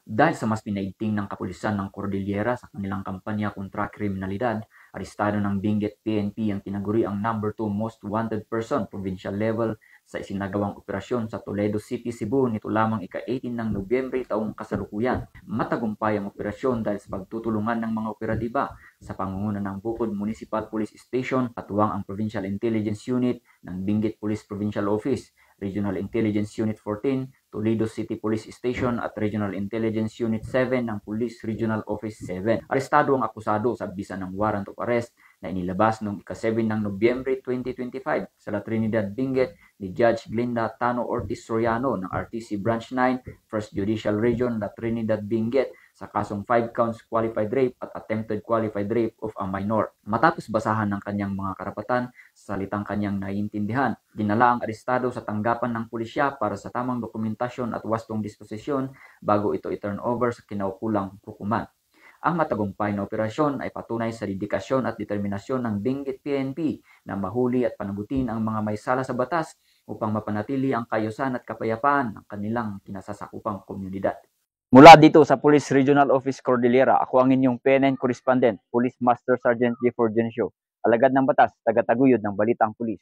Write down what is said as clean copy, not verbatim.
Dahil sa mas pinaigting ng kapulisan ng Cordillera sa kanilang kampanya kontra kriminalidad, arestado ng Benguet PNP ang tinaguri ang number 2 most wanted person provincial level sa isinagawang operasyon sa Toledo City, Cebu nito lamang ika-18 ng Nobyembre taong kasalukuyan. Matagumpay ang operasyon dahil sa pagtutulungan ng mga operatiba sa pangunguna ng Bukod Municipal Police Station, katuwang ang Provincial Intelligence Unit ng Benguet Police Provincial Office, Regional Intelligence Unit 14, Toledo City Police Station at Regional Intelligence Unit 7 ng Police Regional Office 7. Arestado ang akusado sa bisa ng warrant of arrest na inilabas noong ika-7 ng Nobyembre 2025 sa La Trinidad, Benguet ni Judge Glinda Tano Ortiz Soriano ng RTC Branch 9, 1st Judicial Region, La Trinidad, Benguet sa kasong 5 counts qualified rape at attempted qualified rape of a minor. Matapos basahan ng kanyang mga karapatan sa salitang kanyang naiintindihan, dinala ang arestado sa tanggapan ng pulisya para sa tamang dokumentasyon at wastong disposisyon bago ito i-turn over sa kinaukulang hukuman. Ang matagumpay na operasyon ay patunay sa dedikasyon at determinasyon ng Benguet PNP na mahuli at panagutin ang mga may sala sa batas upang mapanatili ang kaayusan at kapayapaan ng kanilang kinasasakupang komunidad. Mula dito sa Police Regional Office Cordillera, ako ang inyong PNN Correspondent, Police Master Sergeant J. Fulgencio, alagad ng batas, taga-taguyod ng Balitang Pulis.